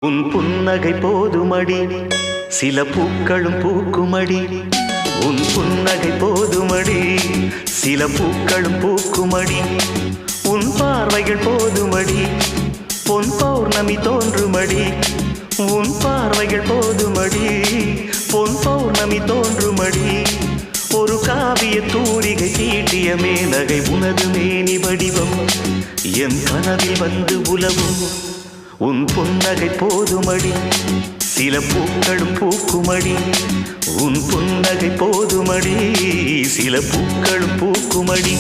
உன் புன்னகை போதுமடி சில பூக்களும் பூக்குமடி உன் புன்னகை போதுமடி சில பூக்களும் பூக்குமடி உன் பார்வைகள் போதுமடி பொன் பௌர்ணமி தோன்றுமடி உன் பார்வைகள் போதுமடி பொன் பௌர்ணமி தோன்றுமடி ஒரு காவிய தூரிகை தீட்டிய மேனகை உனது மேனி வடிவம் என் கனவில் வந்து உலவும் உன் புன்னகை போதுமடி சில பூக்களும் பூக்குமடி உன் புன்னகை போதுமடி சில பூக்களும் பூக்குமடி